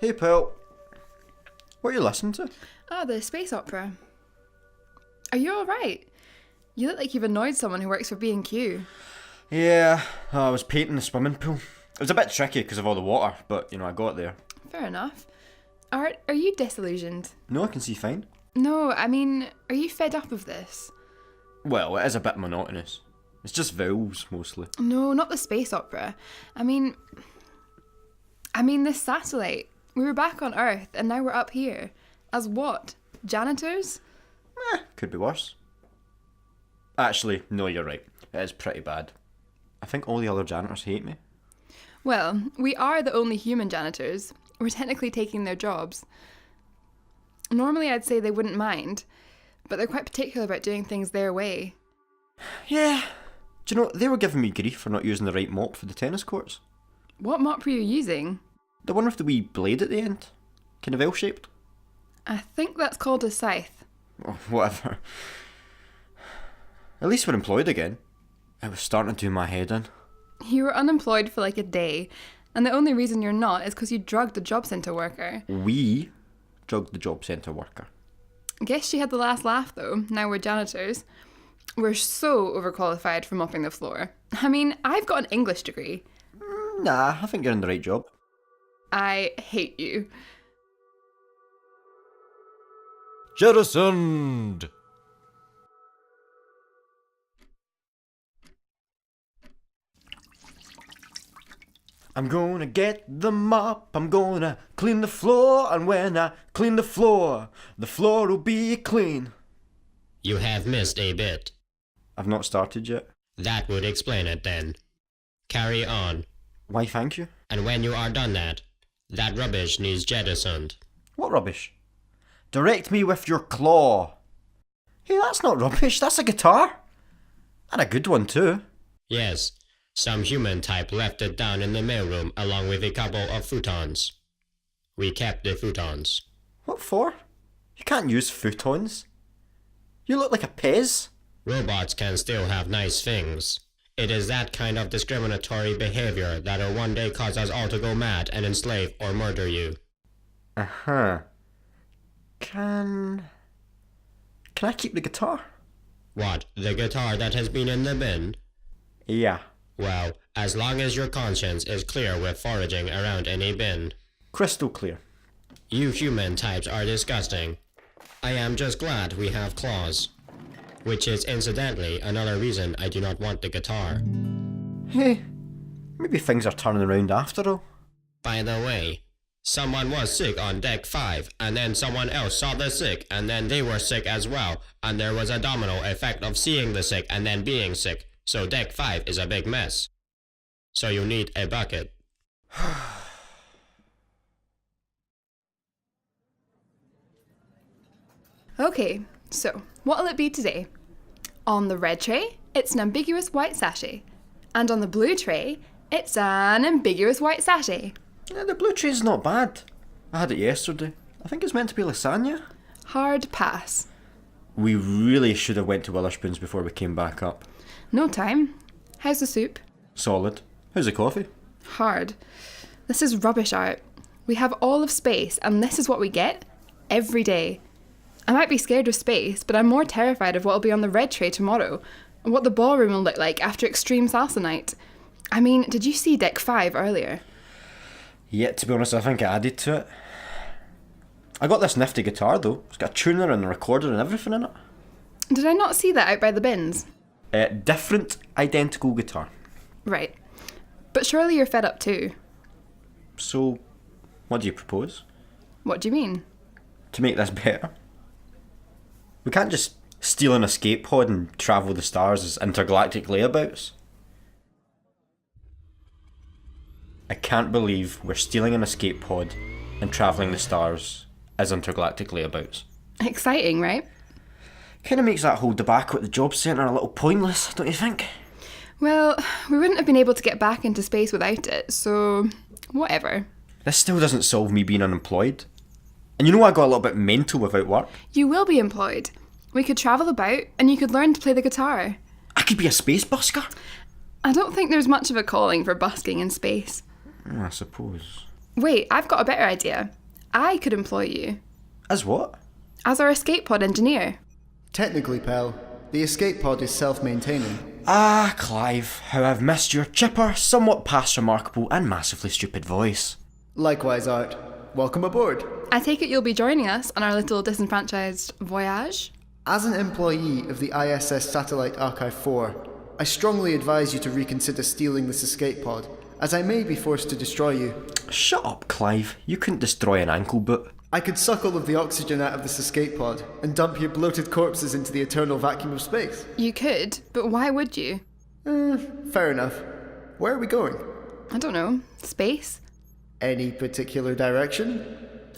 Hey, Pell. What are you listening to? Oh, the space opera. Are you alright? You look like you've annoyed someone who works for B&Q. Yeah, I was painting the swimming pool. It was a bit tricky because of all the water, but, I got there. Fair enough. Are you disillusioned? No, I can see fine. No, I mean, are you fed up of this? Well, it is a bit monotonous. It's just vowels, mostly. No, not the space opera. I mean, this satellite. We were back on Earth, and now we're up here. As what? Janitors? Could be worse. Actually, no, you're right. It is pretty bad. I think all the other janitors hate me. Well, we are the only human janitors. We're technically taking their jobs. Normally I'd say they wouldn't mind, but they're quite particular about doing things their way. Yeah. Do you know, they were giving me grief for not using the right mop for the tennis courts. What mop were you using? The one with the wee blade at the end. Kind of L-shaped. I think that's called a scythe. Oh, whatever. At least we're employed again. It was starting to do my head in. You were unemployed for like a day, and the only reason you're not is because you drugged the job centre worker. We drugged the job centre worker. Guess she had the last laugh though. Now we're janitors. We're so overqualified for mopping the floor. I mean, I've got an English degree. Nah, I think you're in the right job. I hate you. Jettisoned! I'm gonna get the mop, I'm gonna clean the floor, and when I clean the floor will be clean. You have missed a bit. I've not started yet. That would explain it then. Carry on. Why, thank you. And when you are done that rubbish needs jettisoned. What rubbish? Direct me with your claw. Hey, that's not rubbish, that's a guitar. And a good one too. Yes, some human type left it down in the mailroom along with a couple of futons. We kept the futons. What for? You can't use futons. You look like a Pez. Robots can still have nice things. It is that kind of discriminatory behavior that'll one day cause us all to go mad and enslave or murder you. Uh-huh. Can I keep the guitar? What, the guitar that has been in the bin? Yeah. Well, as long as your conscience is clear with foraging around any bin. Crystal clear. You human types are disgusting. I am just glad we have claws. Which is incidentally another reason I do not want the guitar. Hey, maybe things are turning around after all. By the way, someone was sick on deck 5, and then someone else saw the sick, and then they were sick as well, and there was a domino effect of seeing the sick and then being sick, so deck 5 is a big mess. So you need a bucket. Okay, so what'll it be today? On the red tray, it's an ambiguous white sachet. And on the blue tray, it's an ambiguous white sachet. Yeah, the blue tray's not bad. I had it yesterday. I think it's meant to be lasagna. Hard pass. We really should have went to Witherspoon's before we came back up. No time. How's the soup? Solid. How's the coffee? Hard. This is rubbish art. We have all of space, and this is what we get every day. I might be scared of space, but I'm more terrified of what will be on the red tray tomorrow, and what the ballroom will look like after extreme salsa night. I mean, did you see deck 5 earlier? Yeah, to be honest, I think I added to it. I got this nifty guitar though. It's got a tuner and a recorder and everything in it. Did I not see that out by the bins? Different, identical guitar. Right. But surely you're fed up too. So, what do you propose? What do you mean? To make this better? We can't just steal an escape pod and travel the stars as intergalactic layabouts. I can't believe we're stealing an escape pod and travelling the stars as intergalactic layabouts. Exciting, right? Kinda makes that whole debacle at the job centre a little pointless, don't you think? Well, we wouldn't have been able to get back into space without it, so whatever. This still doesn't solve me being unemployed. And you know I got a little bit mental without work. You will be employed. We could travel about and you could learn to play the guitar. I could be a space busker. I don't think there's much of a calling for busking in space. I suppose. Wait, I've got a better idea. I could employ you. As what? As our escape pod engineer. Technically, Pell, the escape pod is self-maintaining. Ah, Clive, how I've missed your chipper, somewhat past remarkable and massively stupid voice. Likewise, Art. Welcome aboard. I take it you'll be joining us on our little disenfranchised voyage? As an employee of the ISS Satellite Archive 4, I strongly advise you to reconsider stealing this escape pod, as I may be forced to destroy you. Shut up, Clive. You couldn't destroy an ankle boot. I could suck all of the oxygen out of this escape pod and dump your bloated corpses into the eternal vacuum of space. You could, but why would you? Fair enough. Where are we going? I don't know. Space? Any particular direction?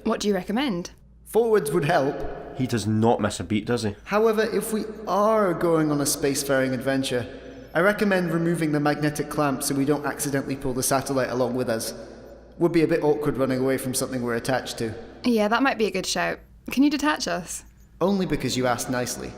What do you recommend? Forwards would help. He does not miss a beat, does he? However, if we are going on a spacefaring adventure, I recommend removing the magnetic clamp so we don't accidentally pull the satellite along with us. Would be a bit awkward running away from something we're attached to. Yeah, that might be a good shout. Can you detach us? Only because you asked nicely.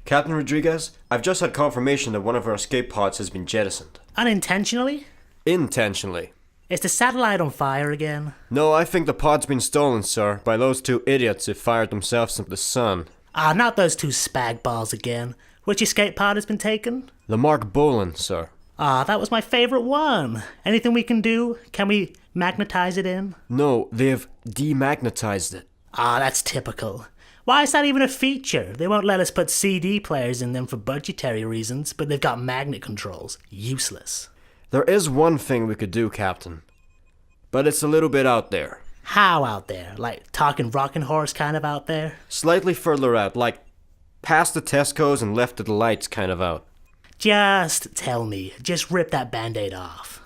Captain Rodriguez, I've just had confirmation that one of our escape pods has been jettisoned. Unintentionally? Intentionally. Is the satellite on fire again? No, I think the pod's been stolen, sir, by those two idiots who fired themselves into the sun. Ah, not those two spag balls again. Which escape pod has been taken? The Mark Bolan, sir. Ah, that was my favourite one. Anything we can do? Can we magnetize it in? No, they've demagnetized it. Ah, that's typical. Why is that even a feature? They won't let us put CD players in them for budgetary reasons, but they've got magnet controls. Useless. There is one thing we could do, Captain. But it's a little bit out there. How out there? Like talking rockin' horse kind of out there? Slightly further out, like past the Tesco's and left of the lights kind of out. Just tell me. Just rip that band-aid off.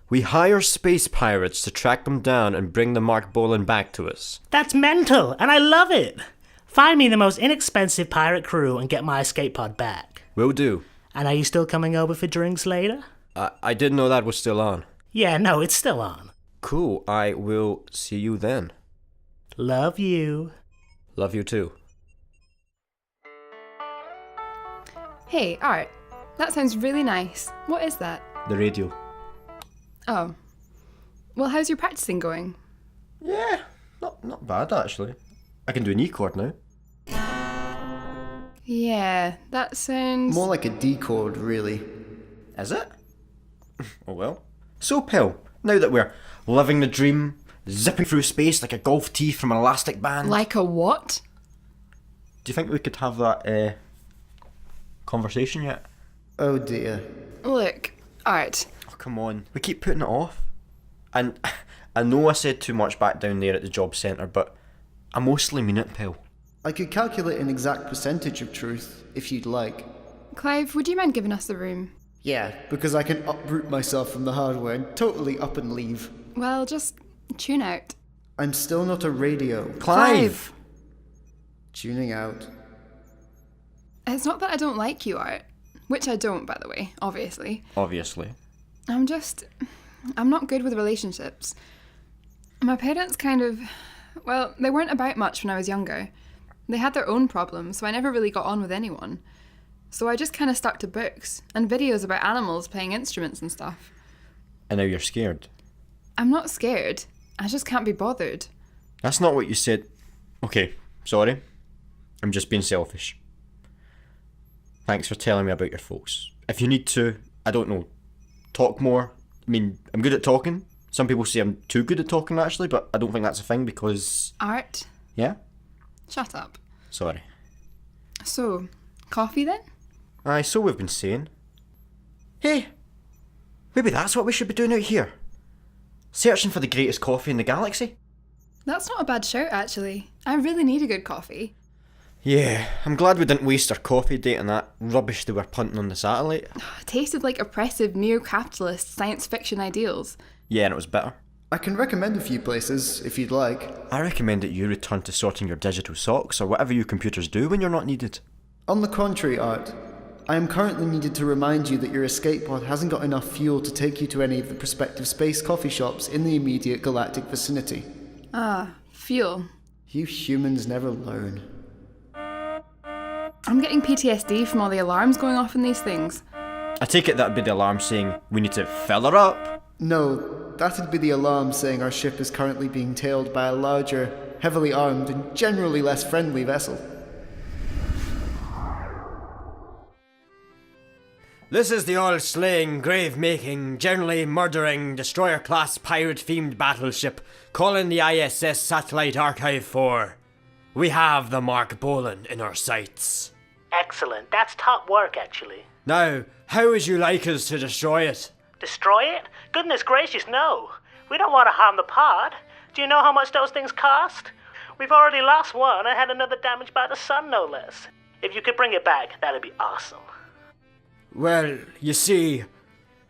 We hire space pirates to track them down and bring the Mark Bolan back to us. That's mental, and I love it. Find me the most inexpensive pirate crew and get my escape pod back. Will do. And are you still coming over for drinks later? I didn't know that was still on. Yeah, no, it's still on. Cool, I will see you then. Love you. Love you too. Hey, Art. That sounds really nice. What is that? The radio. Oh. Well, how's your practicing going? Yeah, not bad actually. I can do an E chord now. Yeah, that sounds... More like a D chord, really. Is it? Oh well. So, Pell, now that we're living the dream, zipping through space like a golf tee from an elastic band... Like a what? Do you think we could have that, conversation yet? Oh dear. Look, Art. Oh, come on. We keep putting it off. And I know I said too much back down there at the job centre, but I mostly mean it, Pell. I could calculate an exact percentage of truth, if you'd like. Clive, would you mind giving us the room? Yeah, because I can uproot myself from the hardware and totally up and leave. Well, just tune out. I'm still not a radio. Clive! Tuning out. It's not that I don't like you, Art. Which I don't, by the way, obviously. Obviously. I'm not good with relationships. My parents well, they weren't about much when I was younger. They had their own problems, so I never really got on with anyone. So I just kind of stuck to books and videos about animals playing instruments and stuff. And now you're scared. I'm not scared. I just can't be bothered. That's not what you said. Okay, sorry. I'm just being selfish. Thanks for telling me about your folks. If you need to, I don't know, talk more. I mean, I'm good at talking. Some people say I'm too good at talking, actually, but I don't think that's a thing because... Art? Yeah? Shut up. Sorry. So, coffee then? Aye, so we've been saying. Hey, maybe that's what we should be doing out here. Searching for the greatest coffee in the galaxy. That's not a bad shout, actually. I really need a good coffee. Yeah, I'm glad we didn't waste our coffee date on that rubbish they were punting on the satellite. It tasted like oppressive neo-capitalist science fiction ideals. Yeah, and it was bitter. I can recommend a few places, if you'd like. I recommend that you return to sorting your digital socks or whatever you computers do when you're not needed. On the contrary, Art, I am currently needed to remind you that your escape pod hasn't got enough fuel to take you to any of the prospective space coffee shops in the immediate galactic vicinity. Ah, fuel. You humans never learn. I'm getting PTSD from all the alarms going off in these things. I take it that'd be the alarm saying we need to fill her up. No, that'd be the alarm saying our ship is currently being tailed by a larger, heavily armed and generally less friendly vessel. This is the all-slaying, grave-making, generally murdering, destroyer-class pirate-themed battleship calling the ISS Satellite Archive 4. We have the Mark Bolan in our sights. Excellent. That's top work, actually. Now, how would you like us to destroy it? Destroy it? Goodness gracious, no. We don't want to harm the pod. Do you know how much those things cost? We've already lost one and had another damaged by the sun, no less. If you could bring it back, that'd be awesome. Well, you see,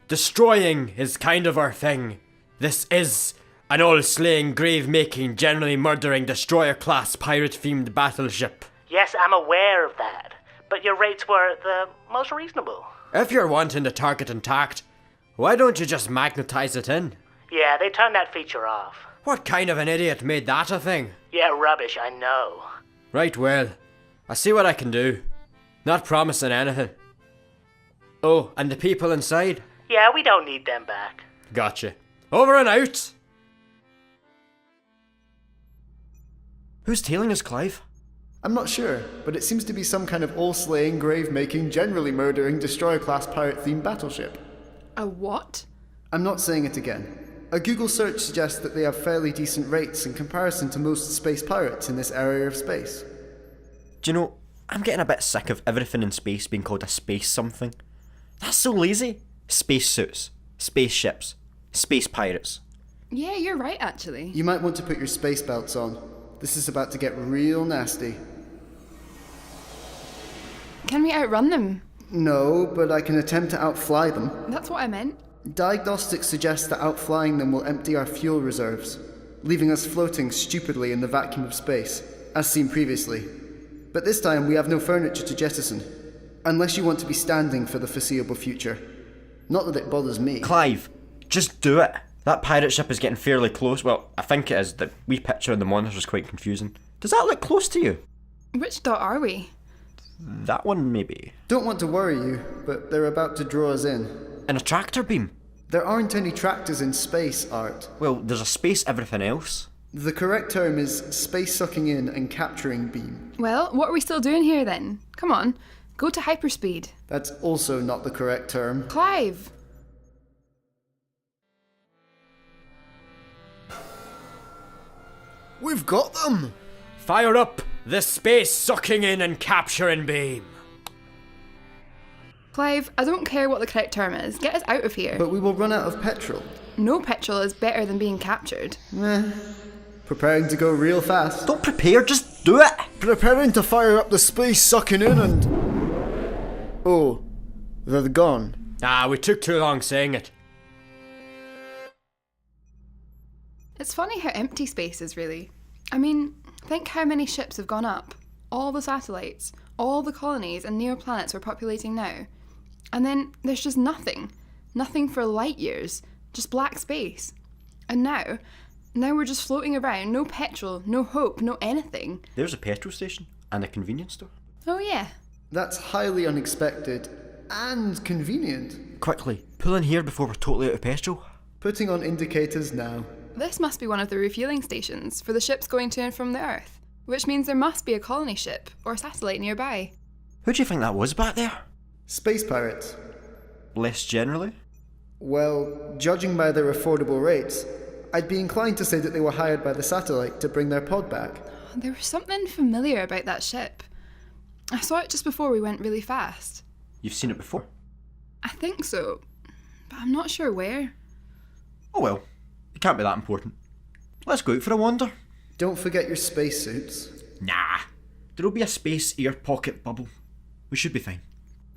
destroying is kind of our thing. This is an all-slaying, grave-making, generally murdering, destroyer-class, pirate-themed battleship. Yes, I'm aware of that. But your rates were the most reasonable. If you're wanting the target intact, why don't you just magnetize it in? Yeah, they turned that feature off. What kind of an idiot made that a thing? Yeah, rubbish, I know. Right, well, I see what I can do. Not promising anything. Oh, and the people inside? Yeah, we don't need them back. Gotcha. Over and out! Who's tailing us, Clive? I'm not sure, but it seems to be some kind of all-slaying, grave-making, generally murdering, destroyer-class pirate-themed battleship. A what? I'm not saying it again. A Google search suggests that they have fairly decent rates in comparison to most space pirates in this area of space. Do you know, I'm getting a bit sick of everything in space being called a space something. That's so lazy. Space suits, spaceships, space pirates. Yeah, you're right, actually. You might want to put your space belts on. This is about to get real nasty. Can we outrun them? No, but I can attempt to outfly them. That's what I meant. Diagnostics suggest that outflying them will empty our fuel reserves, leaving us floating stupidly in the vacuum of space, as seen previously. But this time we have no furniture to jettison, unless you want to be standing for the foreseeable future. Not that it bothers me. Clive, just do it. That pirate ship is getting fairly close. Well, I think it is. The wee picture on the monitor is quite confusing. Does that look close to you? Which dot are we? That one, maybe. Don't want to worry you, but they're about to draw us in. In a tractor beam? There aren't any tractors in space, Art. Well, there's a space everything else. The correct term is space sucking in and capturing beam. Well, what are we still doing here then? Come on, go to hyperspeed. That's also not the correct term. Clive! We've got them! Fire up the space sucking in and capturing beam. Clive, I don't care what the correct term is. Get us out of here. But we will run out of petrol. No petrol is better than being captured. Preparing to go real fast. Don't prepare, just do it. Preparing to fire up the space sucking in and... Oh, they're gone. Ah, we took too long saying it. It's funny how empty space is, really. I mean, think how many ships have gone up. All the satellites, all the colonies and neoplanets we're populating now. And then there's just nothing. Nothing for light years. Just black space. And now we're just floating around, no petrol, no hope, no anything. There's a petrol station and a convenience store. Oh yeah. That's highly unexpected and convenient. Quickly, pull in here before we're totally out of petrol. Putting on indicators now. This must be one of the refueling stations for the ships going to and from the Earth, which means there must be a colony ship or satellite nearby. Who do you think that was back there? Space pirates. Less generally? Well, judging by their affordable rates, I'd be inclined to say that they were hired by the satellite to bring their pod back. There was something familiar about that ship. I saw it just before we went really fast. You've seen it before? I think so, but I'm not sure where. Oh well, it can't be that important. Let's go out for a wander. Don't forget your spacesuits. Nah, there'll be a space air pocket bubble. We should be fine.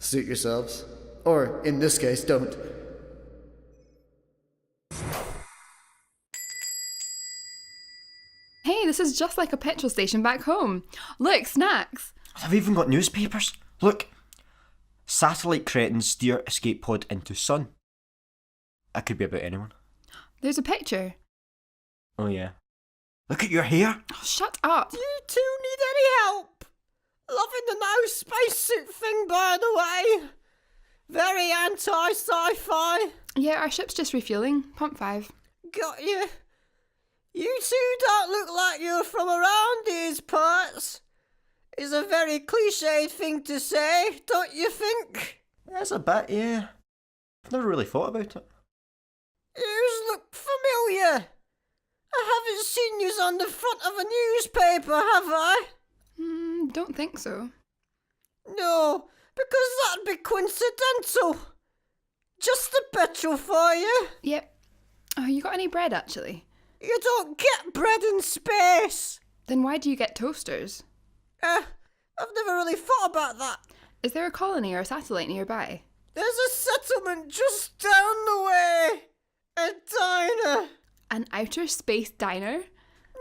Suit yourselves. Or, in this case, don't. Hey, this is just like a petrol station back home. Look, snacks. I've even got newspapers. Look. Satellite cretins steer escape pod into sun. That could be about anyone. There's a picture. Oh yeah. Look at your hair. Oh, shut up. You two need any help? Loving the now spacesuit thing, by the way. Very anti-sci-fi. Yeah, our ship's just refueling. Pump 5. Got you. You two don't look like you're from around these parts. Is a very cliched thing to say, don't you think? That's a bit, yeah. I've never really thought about it. Yous look familiar. I haven't seen yous on the front of a newspaper, have I? Don't think so. No, because that'd be coincidental. Just the petrol for you. Yep. Oh, you got any bread, actually? You don't get bread in space. Then why do you get toasters? I've never really thought about that. Is there a colony or a satellite nearby? There's a settlement just down the way. A diner. An outer space diner?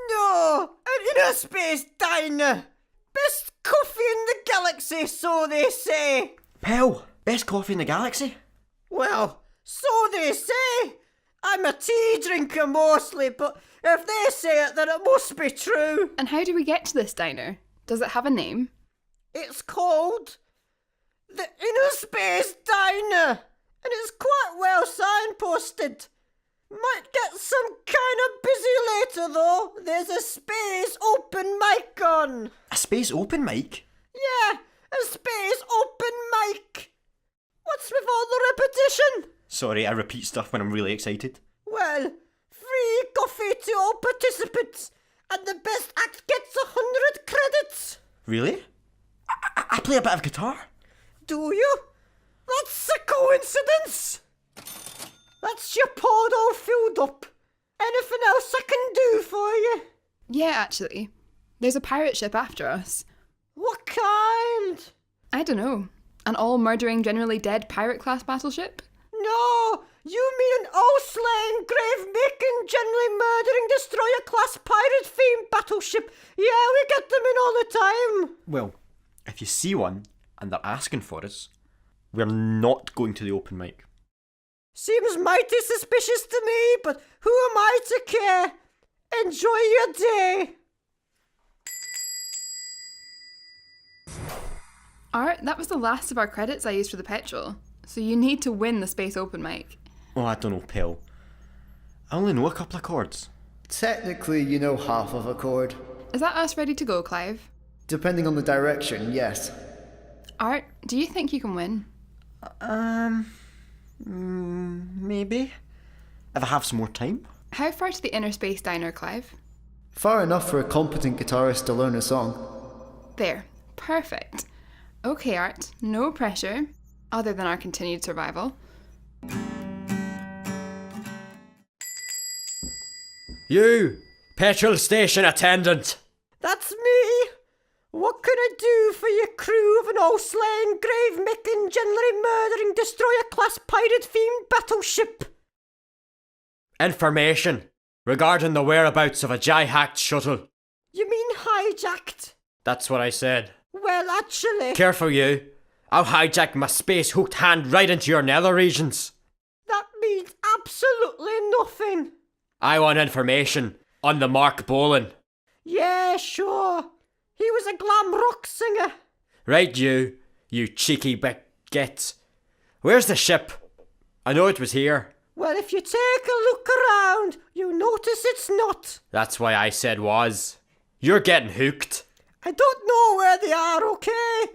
No, an inner space diner. Best coffee in the galaxy, so they say. Pell, best coffee in the galaxy? Well, so they say. I'm a tea drinker mostly, but if they say it, then it must be true. And how do we get to this diner? Does it have a name? It's called the Inner Space Diner, and it's quite well signposted. Might get some kind of busy later though. There's a space open mic on. A space open mic? Yeah, a space open mic. What's with all the repetition? Sorry, I repeat stuff when I'm really excited. Well, free coffee to all participants, and the best act gets 100 credits. Really? I play a bit of guitar. Do you? That's a coincidence. That's your pod all filled up. Anything else I can do for you? Yeah, actually. There's a pirate ship after us. What kind? I don't know. An all-murdering, generally dead pirate-class battleship? No, you mean an all-slaying, grave-making, generally murdering destroyer-class pirate-themed battleship. Yeah, we get them in all the time. Well, if you see one and they're asking for us, we're not going to the open mic. Seems mighty suspicious to me, but who am I to care? Enjoy your day. Art, that was the last of our credits I used for the petrol. So you need to win the space open mic. Oh, I don't know, Pell. I only know a couple of chords. Technically, you know half of a chord. Is that us ready to go, Clive? Depending on the direction, yes. Art, do you think you can win? Maybe. If I have some more time. How far to the inner space diner, Clive? Far enough for a competent guitarist to learn a song. There. Perfect. Okay, Art, no pressure, other than our continued survival. You, petrol station attendant. That's me. What can I do for your crew of an all-slaying, grave-making, generally murdering, destroyer-class pirate-themed battleship? Information regarding the whereabouts of a jay-hacked shuttle. You mean hijacked? That's what I said. Well, actually... Careful, you. I'll hijack my space-hooked hand right into your nether regions. That means absolutely nothing. I want information on the Mark Bolan. Yeah, sure. He was a glam rock singer. Right, you cheeky baguette. Where's the ship? I know it was here. Well, if you take a look around, you'll notice it's not. That's why I said was. You're getting hooked. I don't know where they are, okay?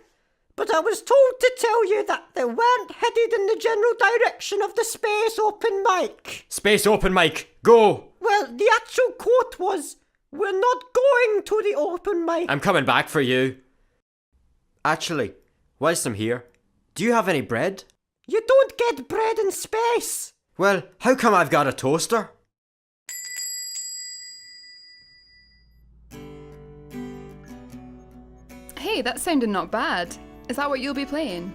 But I was told to tell you that they weren't headed in the general direction of the space open mic. Space open mic, go! Well, the actual quote was, "We're not going to the open mic." I'm coming back for you. Actually, whilst I'm here, do you have any bread? You don't get bread in space. Well, how come I've got a toaster? Hey, that sounded not bad. Is that what you'll be playing?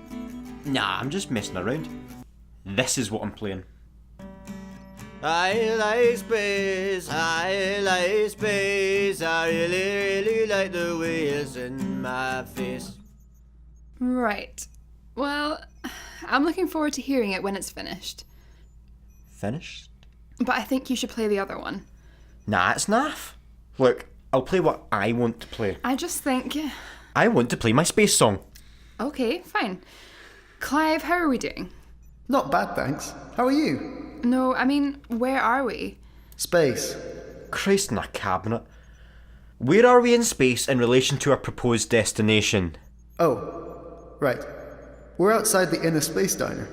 Nah, I'm just messing around. This is what I'm playing. I like space, I like space, I really like the way it's in my face. Right. Well, I'm looking forward to hearing it when it's finished. Finished? But I think you should play the other one. Nah, it's naff. Look, I'll play what I want to play. I just think... I want to play my space song. Okay, fine. Clive, how are we doing? Not bad, thanks. How are you? No, I mean, where are we? Space. Christ in a cabinet. Where are we in space in relation to our proposed destination? Oh, right. We're outside the inner space diner.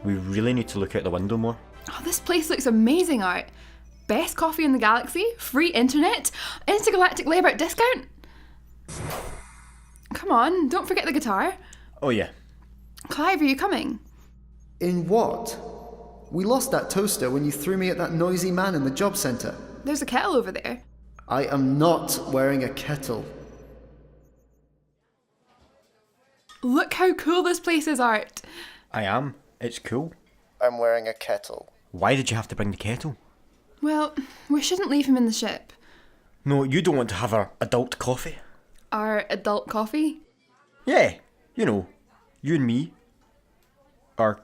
We really need to look out the window more. Oh, this place looks amazing, Art. Best coffee in the galaxy, free internet, intergalactic layout discount. Come on, don't forget the guitar. Oh yeah. Clive, are you coming? In what? We lost that toaster when you threw me at that noisy man in the job centre. There's a kettle over there. I am not wearing a kettle. Look how cool this place is, Art. I am. It's cool. I'm wearing a kettle. Why did you have to bring the kettle? Well, we shouldn't leave him in the ship. No, you don't want to have our adult coffee. Our adult coffee? Yeah, you know, you and me. Our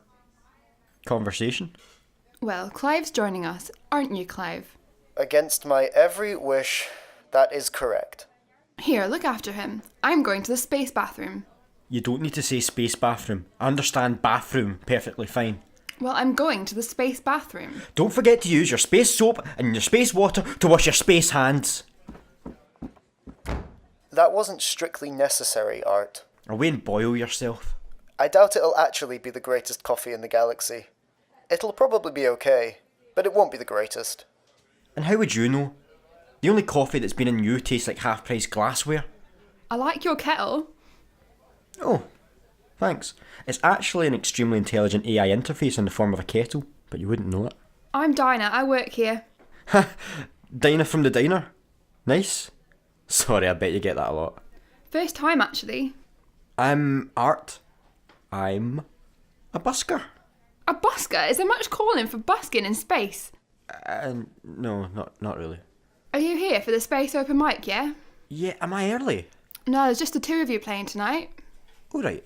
conversation. Well, Clive's joining us, aren't you, Clive? Against my every wish, that is correct. Here, look after him. I'm going to the space bathroom. You don't need to say space bathroom. I understand bathroom perfectly fine. Well, I'm going to the space bathroom. Don't forget to use your space soap and your space water to wash your space hands. That wasn't strictly necessary, Art. Away and boil yourself. I doubt it'll actually be the greatest coffee in the galaxy. It'll probably be okay, but it won't be the greatest. And how would you know? The only coffee that's been in you tastes like half-price glassware. I like your kettle. Oh, thanks. It's actually an extremely intelligent AI interface in the form of a kettle, but you wouldn't know it. I'm Dinah, I work here. Dinah from the diner. Nice. Sorry, I bet you get that a lot. First time, actually. I'm Art. I'm a busker. A busker? Is there much calling for busking in space? No, not really. Are you here for the space open mic, yeah? Yeah, am I early? No, there's just the two of you playing tonight. All right.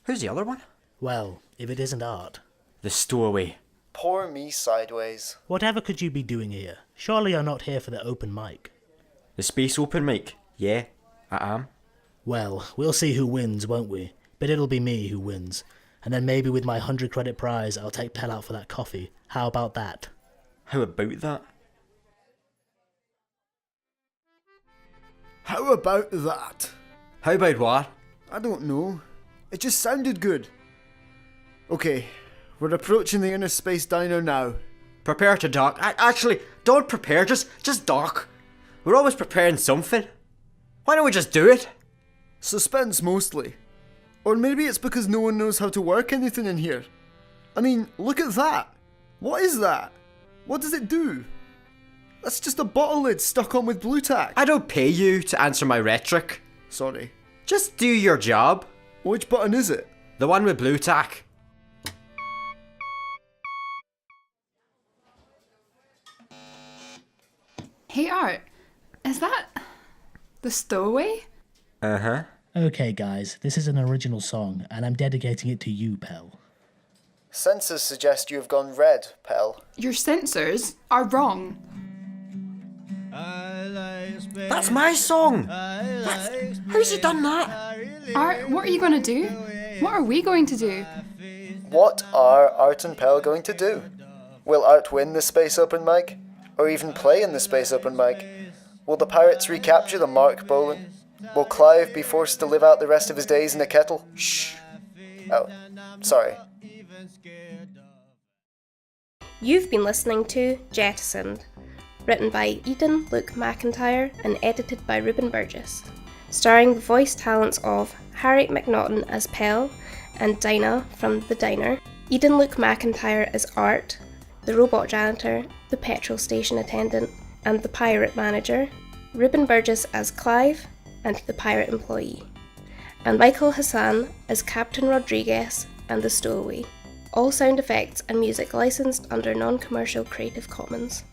Who's the other one? Well, if it isn't Art. The Stowaway. Pour me sideways. Whatever could you be doing here? Surely you're not here for the open mic. The space open mic? Yeah, I am. Well, we'll see who wins, won't we? But it'll be me who wins. And then maybe with my 100 credit prize, I'll take Pell out for that coffee. How about that? How about that? How about that? How about what? I don't know. It just sounded good. Okay, we're approaching the inner space diner now. Prepare to dock. Actually, don't prepare, just dock. We're always preparing something. Why don't we just do it? Suspense mostly. Or maybe it's because no one knows how to work anything in here. I mean, look at that. What is that? What does it do? That's just a bottle lid stuck on with blue tack. I don't pay you to answer my rhetoric. Sorry. Just do your job. Which button is it? The one with blue tack. Hey, Art. Is that the Stowaway? Uh-huh. Okay, guys, this is an original song, and I'm dedicating it to you, Pell. Sensors suggest you have gone red, Pell. Your sensors are wrong. That's my song. How's he done that? Art, what are you going to do? What are we going to do? What are Art and Pell going to do? Will Art win the space open mic? Or even play in the space open mic? Will the pirates recapture the Mark Bolan? Will Clive be forced to live out the rest of his days in a kettle? Shh. Oh, sorry. You've been listening to Jettisoned, written by Eden Luke McIntyre and edited by Reuben Burgess, starring the voice talents of Harriet McNaughton as Pell and Dinah from the diner, Eden Luke McIntyre as Art, the robot janitor, the petrol station attendant, and the pirate manager, Reuben Burgess as Clive and the pirate employee, and Michael Hasan as Captain Rodriguez and the Stowaway. All sound effects and music licensed under non-commercial Creative Commons.